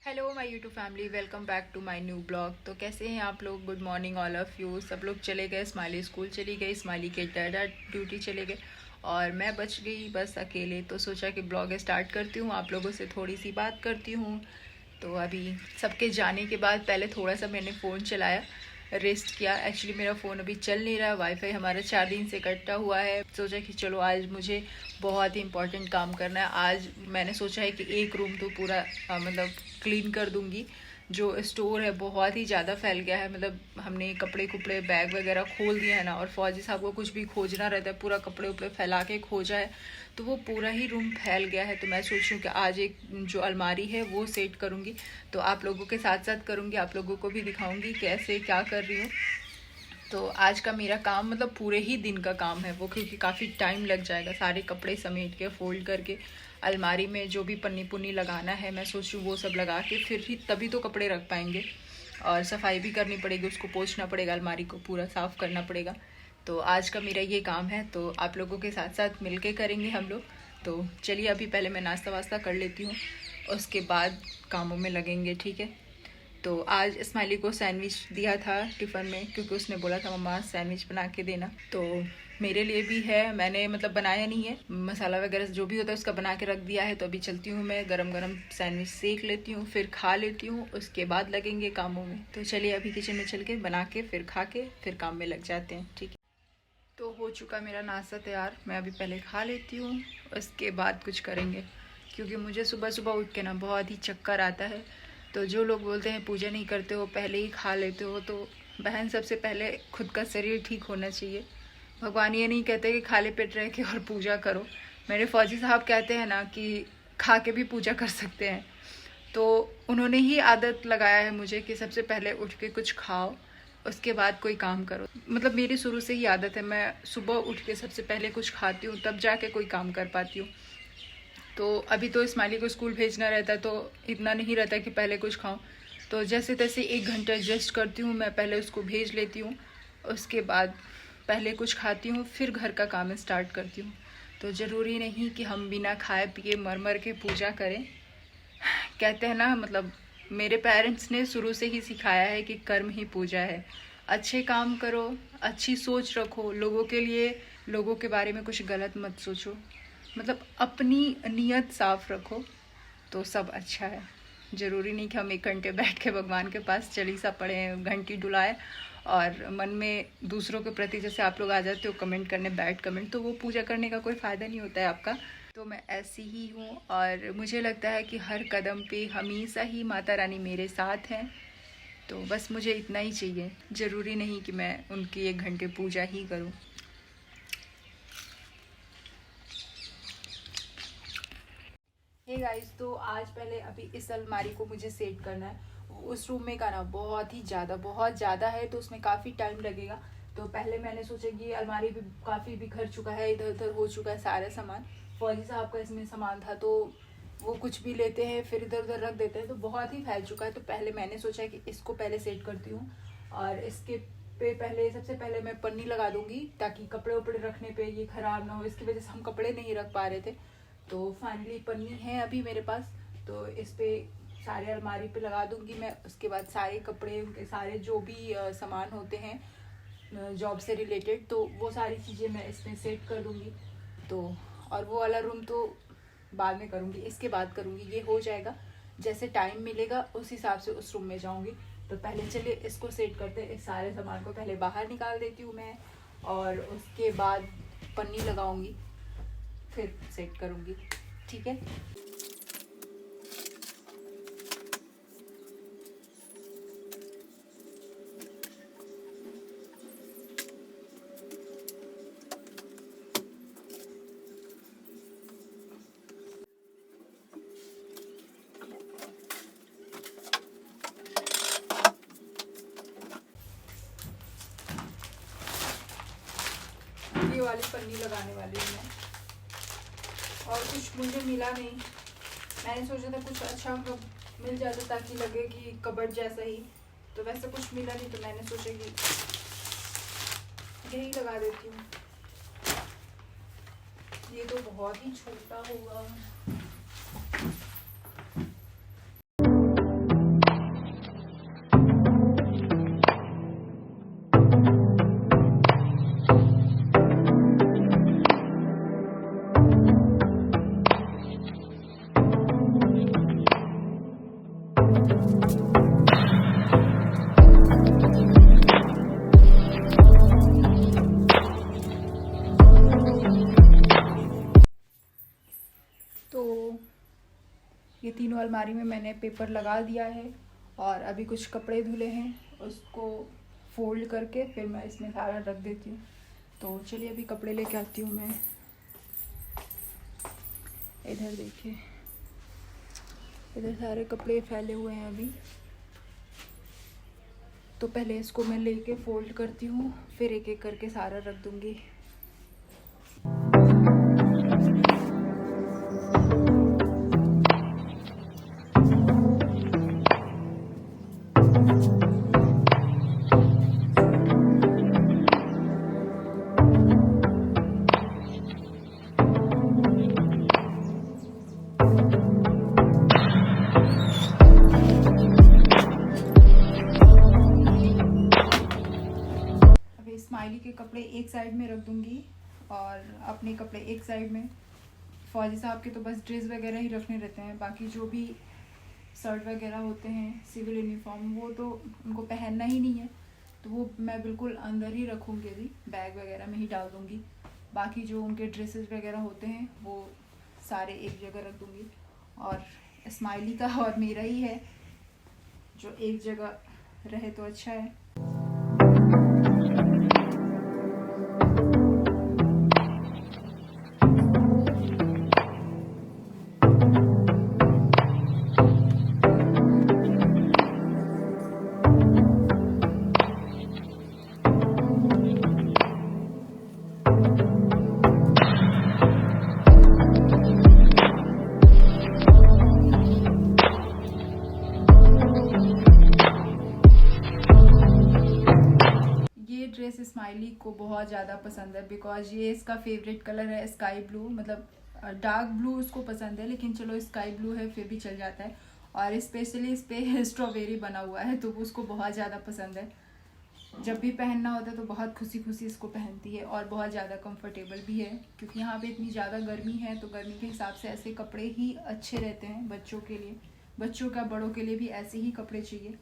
Hello my YouTube family, welcome back to my new blog. तो कैसे हैं आप लोग? Good morning all of you. सब लोग चले गए, स्माइली स्कूल चली गई, स्माइली के डैडा ड्यूटी चले गए और मैं बच गई बस अकेले। तो सोचा कि ब्लॉग स्टार्ट करती हूँ, आप लोगों से थोड़ी सी बात करती हूँ। तो अभी सबके जाने के बाद पहले थोड़ा सा मैंने फ़ोन चलाया, रेस्ट किया। एक्चुअली मेरा फ़ोन अभी चल नहीं रहा, वाईफाई हमारा 4 दिन से कटा हुआ है। सोचा कि चलो आज मुझे बहुत ही इंपॉर्टेंट काम करना है। आज मैंने सोचा है कि एक रूम तो पूरा मतलब क्लीन कर दूंगी। जो स्टोर है बहुत ही ज़्यादा फैल गया है, मतलब हमने कपड़े कुपड़े बैग वगैरह खोल दिया है ना, और फौजी साहब को कुछ भी खोजना रहता है, पूरा कपड़े उपड़े फैला के खोजा है तो वो पूरा ही रूम फैल गया है। तो मैं सोच रही हूँ कि आज एक जो अलमारी है वो सेट करूँगी। तो आप लोगों के साथ साथ करूँगी, आप लोगों को भी दिखाऊँगी कैसे क्या कर रही हूँ। तो आज का मेरा काम मतलब पूरे ही दिन का काम है वो, क्योंकि काफ़ी टाइम लग जाएगा सारे कपड़े समेट के फोल्ड करके अलमारी में जो भी पन्नी पुन्नी लगाना है। मैं सोच रही हूँ वो सब लगा के फिर ही तभी तो कपड़े रख पाएंगे, और सफाई भी करनी पड़ेगी, उसको पोंछना पड़ेगा, अलमारी को पूरा साफ़ करना पड़ेगा। तो आज का मेरा ये काम है, तो आप लोगों के साथ साथ मिल के करेंगे हम लोग। तो चलिए अभी पहले मैं नाश्ता वास्ता कर लेती हूँ, उसके बाद कामों में लगेंगे, ठीक है। तो आज स्माइली को सैंडविच दिया था टिफ़िन में, क्योंकि उसने बोला था मम्मा सैंडविच बना के देना। तो मेरे लिए भी है, मैंने मतलब बनाया नहीं है, मसाला वगैरह जो भी होता है उसका बना के रख दिया है। तो अभी चलती हूँ मैं, गरम गरम सैंडविच सेक लेती हूँ, फिर खा लेती हूँ, उसके बाद लगेंगे कामों में। तो चलिए अभी किचन में चल के बना के फिर खा के फिर काम में लग जाते हैं, ठीक है। तो हो चुका मेरा नाश्ता तैयार, मैं अभी पहले खा लेती हूँ, उसके बाद कुछ करेंगे। क्योंकि मुझे सुबह सुबह उठ के ना बहुत ही चक्कर आता है। तो जो लोग बोलते हैं पूजा नहीं करते हो, पहले ही खा लेते हो, तो बहन सबसे पहले खुद का शरीर ठीक होना चाहिए। भगवान ये नहीं कहते कि खाली पेट रह के और पूजा करो। मेरे फौजी साहब कहते हैं ना कि खा के भी पूजा कर सकते हैं। तो उन्होंने ही आदत लगाया है मुझे कि सबसे पहले उठ के कुछ खाओ, उसके बाद कोई काम करो। मतलब मेरी शुरू से ही आदत है, मैं सुबह उठ के सबसे पहले कुछ खाती हूँ, तब जाके कोई काम कर पाती हूँ। तो अभी तो इस्माइली को स्कूल भेजना रहता है, तो इतना नहीं रहता कि पहले कुछ खाऊं। तो जैसे तैसे 1 घंटा एडजस्ट करती हूँ, मैं पहले उसको भेज लेती हूँ, उसके बाद पहले कुछ खाती हूँ, फिर घर का काम स्टार्ट करती हूँ। तो ज़रूरी नहीं कि हम बिना खाए पिए मर मर के पूजा करें। कहते हैं ना, मतलब मेरे पेरेंट्स ने शुरू से ही सिखाया है कि कर्म ही पूजा है। अच्छे काम करो, अच्छी सोच रखो लोगों के लिए, लोगों के बारे में कुछ गलत मत सोचो, मतलब अपनी नीयत साफ रखो तो सब अच्छा है। ज़रूरी नहीं कि हम 1 घंटे बैठ के भगवान के पास चालीसा पढ़ें, घंटी डुलाएं, और मन में दूसरों के प्रति जैसे आप लोग आ जाते हो कमेंट करने, बैड कमेंट, तो वो पूजा करने का कोई फ़ायदा नहीं होता है आपका। तो मैं ऐसी ही हूँ, और मुझे लगता है कि हर कदम पे हमेशा ही माता रानी मेरे साथ हैं। तो बस मुझे इतना ही चाहिए, ज़रूरी नहीं कि मैं उनकी 1 घंटे पूजा ही करूँ। हे गाइस, तो आज पहले अभी इस अलमारी को मुझे सेट करना है। उस रूम में का ना बहुत ज़्यादा है, तो उसमें काफ़ी टाइम लगेगा। तो पहले मैंने सोचा कि अलमारी भी काफ़ी बिखर चुका है, इधर उधर हो चुका है सारा सामान। फौजी साहब का इसमें सामान था, तो वो कुछ भी लेते हैं फिर इधर उधर रख देते हैं, तो बहुत ही फैल चुका है। तो पहले मैंने सोचा कि इसको पहले सेट करती हूँ, और इसके पे पहले सबसे पहले मैं पन्नी लगा दूंगी, ताकि कपड़े उपड़े रखने पे ये ख़राब ना हो। इसकी वजह से हम कपड़े नहीं रख पा रहे थे। तो फाइनली पन्नी है अभी मेरे पास, तो इस पे सारे अलमारी पे लगा दूंगी मैं। उसके बाद सारे कपड़े, उनके सारे जो भी सामान होते हैं जॉब से रिलेटेड, तो वो सारी चीज़ें मैं इसमें सेट कर दूंगी। तो और वो वाला रूम तो बाद में करूँगी, इसके बाद करूँगी, ये हो जाएगा। जैसे टाइम मिलेगा उस हिसाब से उस रूम में जाऊँगी। तो पहले चलिए इसको सेट करते हैं। इस सारे सामान को पहले बाहर निकाल देती हूँ मैं, और उसके बाद पन्नी लगाऊंगी, फिर सेट करूँगी, ठीक है। ये वाली पन्नी लगाने वाली हूँ मैं, और कुछ मुझे मिला नहीं। मैंने सोचा था कुछ अच्छा मिल जाता ताकि लगे कि कबर्ड जैसा ही, तो वैसे कुछ मिला नहीं, तो मैंने सोचा कि यही लगा देती हूँ। ये तो बहुत ही छोटा होगा। तो ये तीनों अलमारी में मैंने पेपर लगा दिया है और अभी कुछ कपड़े धुले हैं, उसको फोल्ड करके फिर मैं इसमें सारा रख देती हूँ। तो चलिए अभी कपड़े लेके आती हूँ मैं। इधर देखिए, इधर सारे कपड़े फैले हुए हैं अभी। तो पहले इसको मैं लेके फोल्ड करती हूँ, फिर एक एक करके सारा रख दूँगी। स्माइली के कपड़े एक साइड में रख दूंगी और अपने कपड़े एक साइड में। फौजी साहब के तो बस ड्रेस वगैरह ही रखने रहते हैं, बाकी जो भी शर्ट वगैरह होते हैं सिविल यूनिफॉर्म वो तो उनको पहनना ही नहीं है, तो वो मैं बिल्कुल अंदर ही रखूँगी, अभी बैग वगैरह में ही डाल दूँगी। बाकी जो उनके ड्रेसेस वगैरह होते हैं वो सारे एक जगह रख दूँगी। और स्माइली का और मेरा ही है जो एक जगह रहे तो अच्छा है। ड्रेस स्माइली को बहुत ज़्यादा पसंद है बिकॉज ये इसका फेवरेट कलर है स्काई ब्लू, मतलब डार्क ब्लू उसको पसंद है, लेकिन चलो स्काई ब्लू है फिर भी चल जाता है। और स्पेशली इस पे स्ट्रॉबेरी बना हुआ है तो उसको बहुत ज़्यादा पसंद है। जब भी पहनना होता है तो बहुत खुशी खुशी इसको पहनती है और बहुत ज़्यादा कंफर्टेबल भी है, क्योंकि यहाँ पे इतनी ज़्यादा गर्मी है तो गर्मी के हिसाब से ऐसे कपड़े ही अच्छे रहते हैं बच्चों के लिए। बच्चों का बड़ों के लिए भी ऐसे ही कपड़े चाहिए।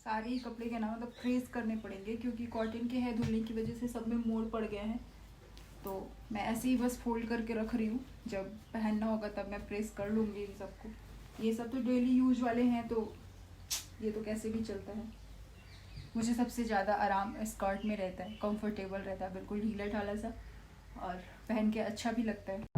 सारे ही कपड़े के ना मतलब प्रेस करने पड़ेंगे, क्योंकि कॉटन के हैं, धुलने की वजह से सब में मोड़ पड़ गए हैं। तो मैं ऐसे ही बस फोल्ड करके रख रही हूँ, जब पहनना होगा तब मैं प्रेस कर लूँगी इन सबको। ये सब तो डेली यूज वाले हैं तो ये तो कैसे भी चलता है। मुझे सबसे ज़्यादा आराम स्कर्ट में रहता है, कंफर्टेबल रहता है, बिल्कुल ढीला ढाला सा, और पहन के अच्छा भी लगता है।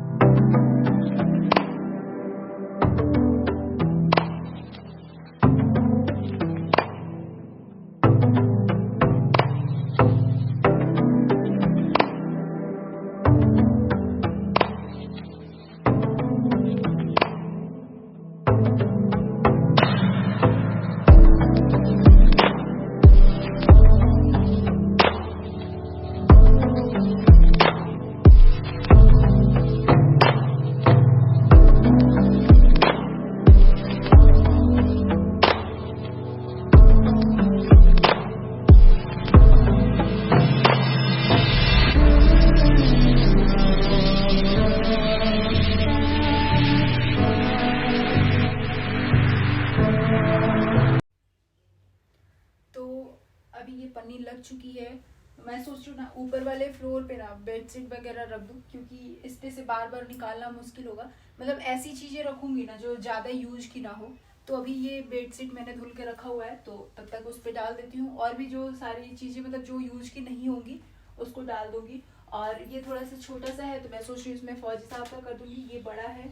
पन्नी लग चुकी है। मैं सोच रही हूँ ना ऊपर वाले फ्लोर पे ना बेडशीट वगैरह रख दूँ, क्योंकि इस पे से बार बार निकालना मुश्किल होगा। मतलब ऐसी चीज़ें रखूँगी ना जो ज़्यादा यूज की ना हो। तो अभी ये बेडशीट मैंने धुल के रखा हुआ है, तो तब तक उस पर डाल देती हूँ, और भी जो सारी चीज़ें मतलब जो यूज की नहीं होंगी उसको डाल दूँगी। और ये थोड़ा सा छोटा सा है तो मैं सोच रही हूँ इसमें फौजी साहब का कर दूँगी। ये बड़ा है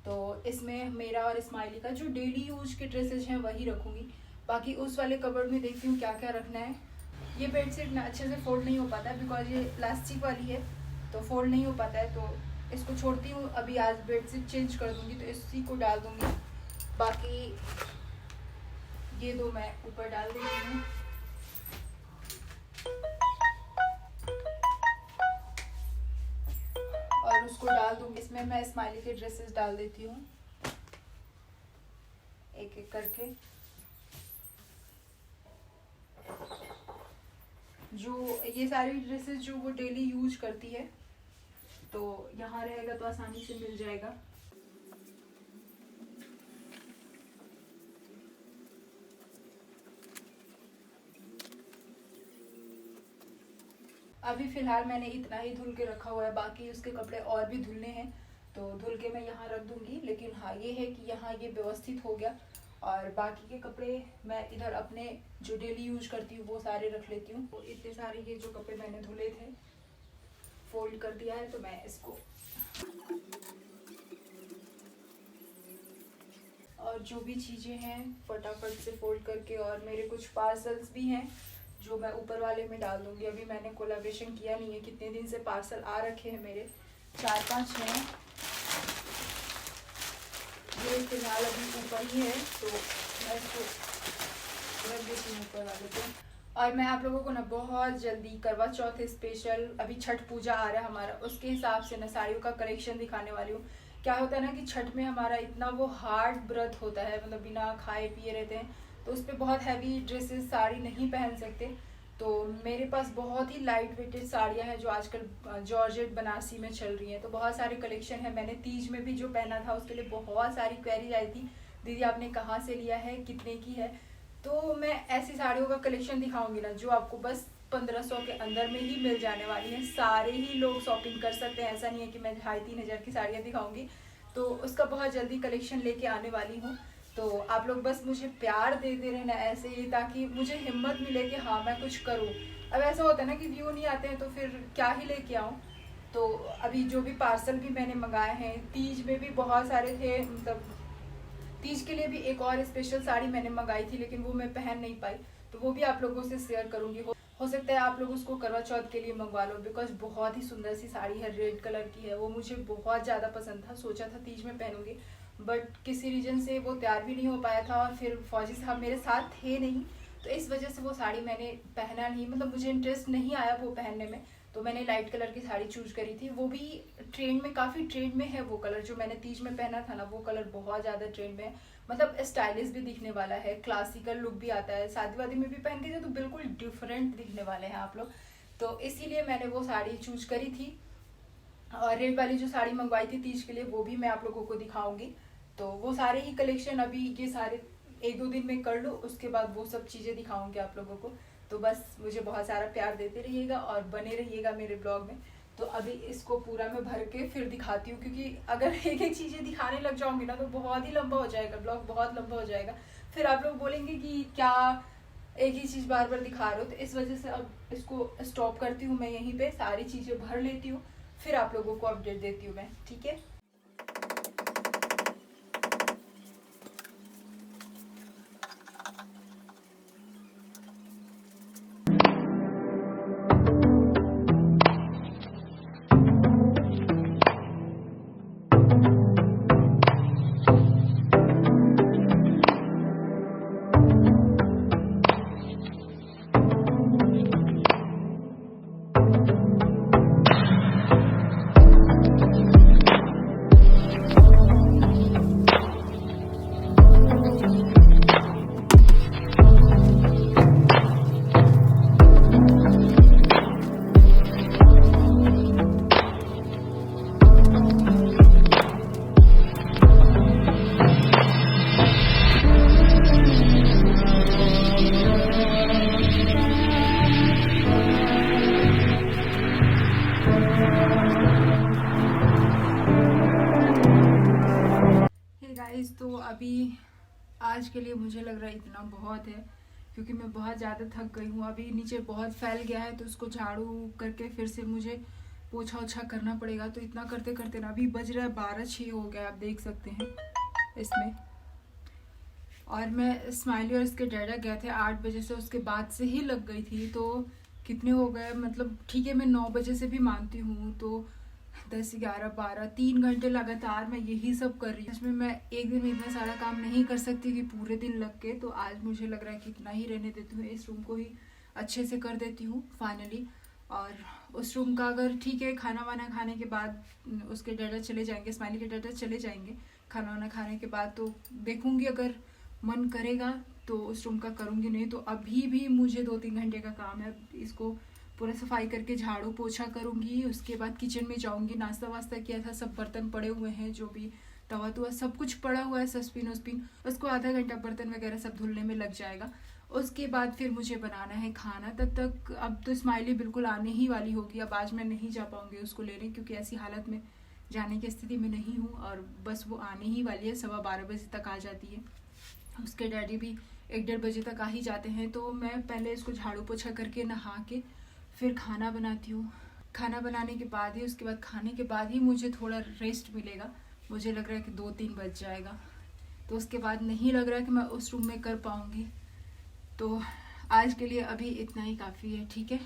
तो इसमें मेरा और स्माइली का जो डेली यूज के ड्रेसेज हैं वही रखूँगी। बाकी उस वाले कबर्ड में देखती हूँ क्या क्या रखना है। ये बेडशीट ना अच्छे से फोल्ड नहीं हो पाता है बिकॉज ये प्लास्टिक वाली है, तो फोल्ड नहीं हो पाता है, तो इसको छोड़ती हूँ। अभी आज बेडशीट चेंज कर दूँगी तो इसी को डाल दूँगी। बाकी ये दो मैं ऊपर डाल देती हूँ। और उसको डाल दूँगी इसमें। मैं स्माइली के ड्रेसेस डाल देती हूँ एक एक करके। जो ये सारी ड्रेसेस जो वो डेली यूज करती है तो यहाँ रहेगा तो आसानी से मिल जाएगा। अभी फ़िलहाल मैंने इतना ही धुल के रखा हुआ है, बाकी उसके कपड़े और भी धुलने हैं तो धुल के मैं यहाँ रख दूँगी। लेकिन हाँ ये है कि यहाँ ये व्यवस्थित हो गया और बाकी के कपड़े मैं इधर अपने जो डेली यूज करती हूँ वो सारे रख लेती हूँ। तो इतने सारे ये जो कपड़े मैंने धुले थे फोल्ड कर दिया है, तो मैं इसको और जो भी चीज़ें हैं फटाफट से फोल्ड करके, और मेरे कुछ पार्सल्स भी हैं जो मैं ऊपर वाले में डाल दूंगी। अभी मैंने कोलैबोरेशन किया नहीं है, कितने दिन से पार्सल आ रखे हैं मेरे 4-5 हैं। ये फिलहाल अभी ऊपर ही है तो मैं इसको रख देती हूँ ऊपर वाले पे। और मैं आप लोगों को ना बहुत जल्दी करवा चौथ स्पेशल, अभी छठ पूजा आ रहा है हमारा, उसके हिसाब से ना साड़ियों का कलेक्शन दिखाने वाली हूँ। क्या होता है ना कि छठ में हमारा इतना वो हार्ड व्रत होता है, मतलब बिना खाए पिए रहते हैं, तो उस पर बहुत हैवी ड्रेसेस साड़ी नहीं पहन सकते। तो मेरे पास बहुत ही लाइट वेटेड साड़ियाँ हैं जो आजकल जॉर्जेट बनारसी में चल रही हैं, तो बहुत सारे कलेक्शन है। मैंने तीज में भी जो पहना था उसके लिए बहुत सारी क्वेरीज आई थी, दीदी आपने कहाँ से लिया है, कितने की है। तो मैं ऐसी साड़ियों का कलेक्शन दिखाऊंगी ना जो आपको बस 1500 के अंदर में ही मिल जाने वाली हैं। सारे ही लोग शॉपिंग कर सकते हैं, ऐसा नहीं है कि मैं 2500-3000 की साड़ियाँ दिखाऊंगी। तो उसका बहुत जल्दी कलेक्शन लेके आने वाली हूँ। तो आप लोग बस मुझे प्यार देते रहना ऐसे ही, ताकि मुझे हिम्मत मिले कि हाँ मैं कुछ करूँ। अब ऐसा होता है ना कि व्यू नहीं आते हैं तो फिर क्या ही लेके आऊँ। तो अभी जो भी पार्सल भी मैंने मंगाए हैं, तीज में भी बहुत सारे थे, मतलब तीज के लिए भी एक और स्पेशल साड़ी मैंने मंगाई थी लेकिन वो मैं पहन नहीं पाई, तो वो भी आप लोगों से शेयर करूंगी। हो सकता है आप लोग उसको करवा चौथ के लिए मंगवा लो, बिकॉज बहुत ही सुंदर सी साड़ी है, रेड कलर की है, वो मुझे बहुत ज़्यादा पसंद था। सोचा था तीज में पहनूंगी बट किसी रीजन से वो तैयार भी नहीं हो पाया था, और फिर फौजी साहब मेरे साथ थे नहीं, तो इस वजह से वो साड़ी मैंने पहना नहीं, मतलब मुझे इंटरेस्ट नहीं आया वो पहनने में। तो मैंने लाइट कलर की साड़ी चूज करी थी, वो भी ट्रेंड में, काफ़ी ट्रेंड में है वो कलर। जो मैंने तीज में पहना था ना वो कलर बहुत ज़्यादा ट्रेंड में है, मतलब स्टाइलिश भी दिखने वाला है, क्लासिकल लुक भी आता है, शादी वादी में भी पहन के तो बिल्कुल डिफरेंट दिखने वाले हैं आप लोग। तो इसीलिए मैंने वो साड़ी चूज करी थी। और रेड वाली जो साड़ी मंगवाई थी तीज के लिए वो भी मैं आप लोगों को दिखाऊंगी। तो वो सारे ही कलेक्शन अभी ये सारे 1-2 दिन में कर लूँ, उसके बाद वो सब चीज़ें दिखाऊंगी आप लोगों को। तो बस मुझे बहुत सारा प्यार देते रहिएगा और बने रहिएगा मेरे ब्लॉग में। तो अभी इसको पूरा मैं भर के फिर दिखाती हूँ, क्योंकि अगर एक एक चीज़ें दिखाने लग जाऊंगी ना तो बहुत ही लंबा हो जाएगा ब्लॉग, बहुत लंबा हो जाएगा। फिर आप लोग बोलेंगे कि क्या एक ही चीज़ बार बार दिखा रहे हो, तो इस वजह से अब इसको स्टॉप करती हूँ मैं यहीं पे, सारी चीज़ें भर लेती हूँ, फिर आप लोगों को अपडेट देती हूँ मैं, ठीक है। तो अभी आज के लिए मुझे लग रहा है इतना बहुत है, क्योंकि मैं बहुत ज़्यादा थक गई हूँ। अभी नीचे बहुत फैल गया है तो उसको झाड़ू करके फिर से मुझे पोछा ओछा करना पड़ेगा। तो इतना करते करते ना अभी बज रहा है 12-6 हो गया, आप देख सकते हैं इसमें। और मैं स्माइली और इसके डैडा गए थे 8 बजे से, उसके बाद से ही लग गई थी। तो कितने हो गए, मतलब ठीक है मैं 9 बजे से भी मानती हूँ, तो 10, 11, 12, 3 घंटे लगातार मैं यही सब कर रही हूँ। इसमें मैं एक दिन में इतना सारा काम नहीं कर सकती कि पूरे दिन लग के, तो आज मुझे लग रहा है कि इतना ही रहने देती हूँ, इस रूम को ही अच्छे से कर देती हूँ फाइनली। और उस रूम का अगर ठीक है, खाना वाना खाने के बाद उसके डैडा चले जाएंगे, स्माइली के डैडा चले जाएंगे खाना वाना खाने के बाद, तो देखूंगी अगर मन करेगा तो उस रूम का करूंगी, नहीं तो अभी भी मुझे 2-3 घंटे का काम है। इसको पूरा सफाई करके झाड़ू पोछा करूँगी। उसके बाद किचन में जाऊँगी, नाश्ता वास्ता किया था, सब बर्तन पड़े हुए हैं, जो भी तवा तुआ सब कुछ पड़ा हुआ है, सस्पिन वस्पिन, उसको आधा घंटा बर्तन वगैरह सब धुलने में लग जाएगा। उसके बाद फिर मुझे बनाना है खाना। तब तक अब तो स्माइली बिल्कुल आने ही वाली होगी। अब आज मैं नहीं जा पाऊँगी उसको लेने, क्योंकि ऐसी हालत में जाने की स्थिति में नहीं हूँ, और बस वो आने ही वाली है, 12:15 बजे तक आ जाती है। उसके डैडी भी 1-1:30 बजे तक आ ही जाते हैं। तो मैं पहले इसको झाड़ू पोछा करके नहा के फिर खाना बनाती हूँ। खाना बनाने के बाद ही, उसके बाद खाने के बाद ही मुझे थोड़ा रेस्ट मिलेगा। मुझे लग रहा है कि 2-3 बज जाएगा, तो उसके बाद नहीं लग रहा है कि मैं उस रूम में कर पाऊँगी। तो आज के लिए अभी इतना ही काफ़ी है, ठीक है।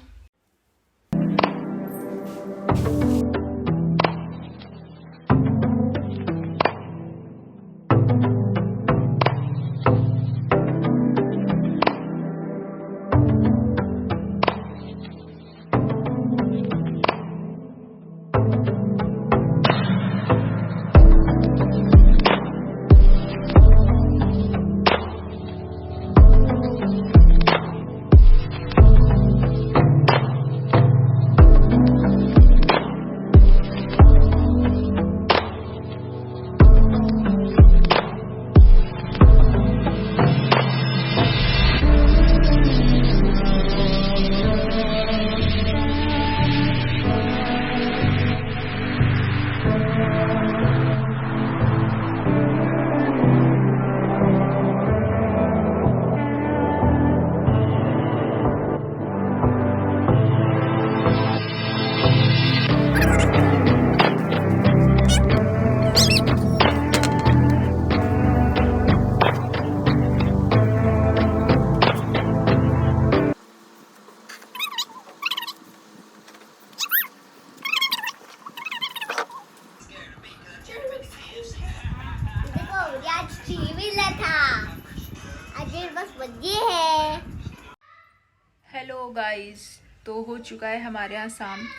हेलो गाइस, तो हो चुका है हमारे यहाँ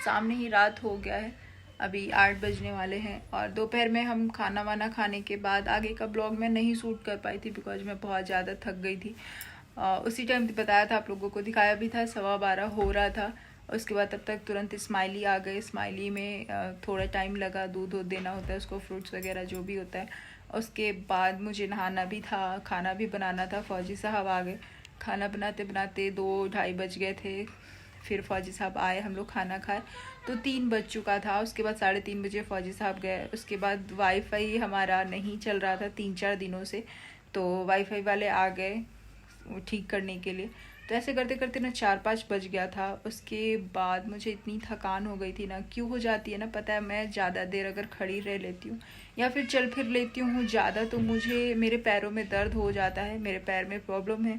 सामने ही रात हो गया है। अभी 8 बजने वाले हैं, और दोपहर में हम खाना वाना खाने के बाद आगे का ब्लॉग मैं नहीं शूट कर पाई थी, बिकॉज मैं बहुत ज़्यादा थक गई थी। उसी टाइम बताया था आप लोगों को, दिखाया भी था, 12:15 हो रहा था। उसके बाद तब तक तुरंत स्माइली आ गए। स्माइली में थोड़ा टाइम लगा, दूध देना होता है उसको, फ्रूट्स वगैरह जो भी होता है। उसके बाद मुझे नहाना भी था, खाना भी बनाना था। फौजी साहब आ गए, खाना बनाते बनाते 2-2:30 बज गए थे। फिर फौजी साहब आए, हम लोग खाना खाए तो 3 बज चुका था। उसके बाद 3:30 बजे फौजी साहब गए। उसके बाद वाईफाई हमारा नहीं चल रहा था 3-4 दिनों से, तो वाईफाई वाले आ गए ठीक करने के लिए। तो ऐसे करते करते ना 4-5 बज गया था। उसके बाद मुझे इतनी थकान हो गई थी ना, क्यों हो जाती है ना पता है, मैं ज़्यादा देर अगर खड़ी रह लेती हूँ या फिर चल फिर लेती हूँ ज़्यादा, तो मुझे मेरे पैरों में दर्द हो जाता है। मेरे पैर में प्रॉब्लम है,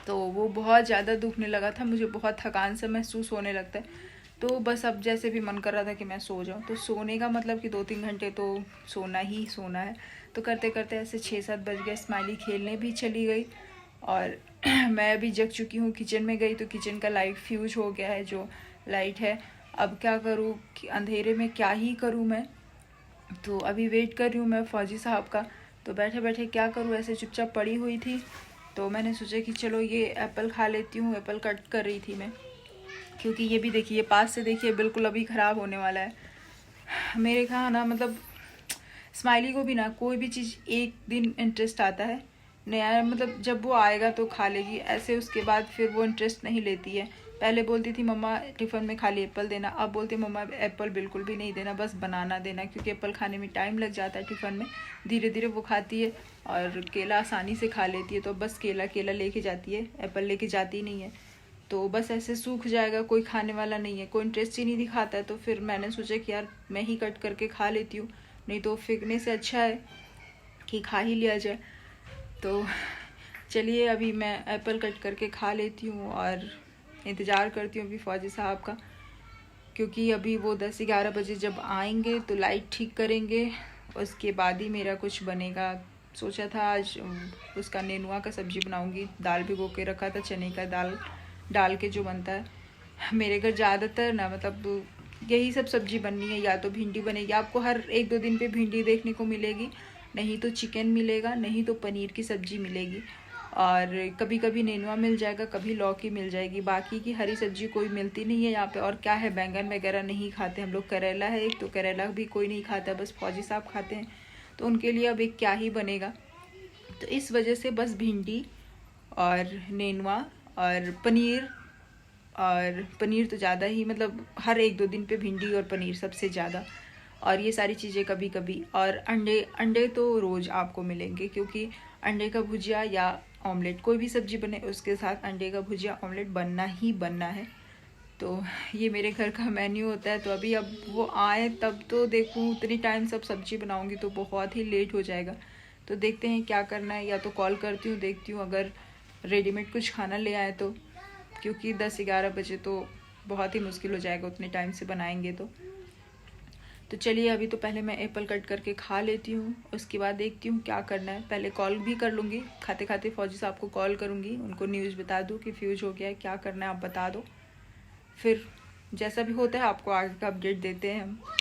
तो वो बहुत ज़्यादा दुखने लगा था। मुझे बहुत थकान सा महसूस होने लगता है। तो बस अब जैसे भी मन कर रहा था कि मैं सो जाऊँ, तो सोने का मतलब कि 2-3 घंटे तो सोना ही सोना है। तो करते करते ऐसे 6-7 बज गए। स्माइली खेलने भी चली गई, और मैं अभी जग चुकी हूँ। किचन में गई तो किचन का लाइट फ्यूज हो गया है, जो लाइट है। अब क्या करूँ, अंधेरे में क्या ही करूँ मैं। तो अभी वेट कर रही हूँ मैं फौजी साहब का। तो बैठे बैठे क्या करूँ, ऐसे चुपचाप पड़ी हुई थी, तो मैंने सोचा कि चलो ये एप्पल खा लेती हूँ। एप्पल कट कर रही थी मैं, क्योंकि ये भी देखिए, पास से देखिए, बिल्कुल अभी ख़राब होने वाला है। मेरे खाना मतलब स्माइली को भी ना कोई भी चीज़ एक दिन इंटरेस्ट आता है नया, मतलब जब वो आएगा तो खा लेगी, ऐसे उसके बाद फिर वो इंटरेस्ट नहीं लेती है। पहले बोलती थी मम्मा टिफ़िन में खाली एप्पल देना, अब बोलती मम्मा एप्पल बिल्कुल भी नहीं देना, बस बनाना देना, क्योंकि एप्पल खाने में टाइम लग जाता है टिफ़िन में। धीरे धीरे वो खाती है, और केला आसानी से खा लेती है, तो बस केला केला लेके जाती है, एप्पल लेके जाती नहीं है। तो बस ऐसे सूख जाएगा, कोई खाने वाला नहीं है, कोई इंटरेस्ट ही नहीं दिखाता है। तो फिर मैंने सोचा कि यार मैं ही कट करके खा लेती हूँ, नहीं तो फेंकने से अच्छा है कि खा ही लिया जाए। तो चलिए अभी मैं एप्पल कट करके खा लेती हूँ, और इंतज़ार करती हूँ अभी फौजी साहब का, क्योंकि अभी वो 10-11 बजे जब आएंगे तो लाइट ठीक करेंगे, उसके बाद ही मेरा कुछ बनेगा। सोचा था आज उसका नेनुआ का सब्ज़ी बनाऊँगी। दाल भिगो के रखा था, चने का दाल डाल के जो बनता है। मेरे घर ज़्यादातर ना मतलब यही सब सब्ज़ी बननी है, या तो भिंडी बनेगी, आपको हर 1-2 दिन पे भिंडी देखने को मिलेगी, नहीं तो चिकन मिलेगा, नहीं तो पनीर की सब्ज़ी मिलेगी। और कभी कभी नेनुआ मिल जाएगा, कभी लौकी मिल जाएगी, बाकी की हरी सब्जी कोई मिलती नहीं है यहाँ पे। और क्या है, बैंगन वगैरह नहीं खाते हम लोग। करेला है एक, तो करेला भी कोई नहीं खाता, बस फौजी साहब खाते हैं, तो उनके लिए अब एक क्या ही बनेगा। तो इस वजह से बस भिंडी और नेनुआ और पनीर, और पनीर तो ज़्यादा ही, मतलब हर 1-2 दिन पे भिंडी और पनीर सबसे ज़्यादा, और ये सारी चीज़ें कभी कभी। और अंडे तो रोज़ आपको मिलेंगे, क्योंकि अंडे का भुजिया या ऑमलेट, कोई भी सब्जी बने उसके साथ अंडे का भुजिया ऑमलेट बनना ही बनना है। तो ये मेरे घर का मेन्यू होता है। तो अभी अब वो आए तब तो देखूँ, उतनी टाइम सब सब्जी बनाऊँगी तो बहुत ही लेट हो जाएगा। तो देखते हैं क्या करना है, या तो कॉल करती हूँ, देखती हूँ अगर रेडीमेड कुछ खाना ले आए तो, क्योंकि 10-11 बजे तो बहुत ही मुश्किल हो जाएगा उतने टाइम से बनाएंगे तो चलिए अभी तो पहले मैं एप्पल कट करके खा लेती हूँ, उसके बाद देखती हूँ क्या करना है। पहले कॉल भी कर लूँगी, खाते खाते फौजी साहब को कॉल करूँगी, उनको न्यूज़ बता दूँ कि फ्यूज हो गया है, क्या करना है आप बता दो। फिर जैसा भी होता है आपको आगे का अपडेट देते हैं हम।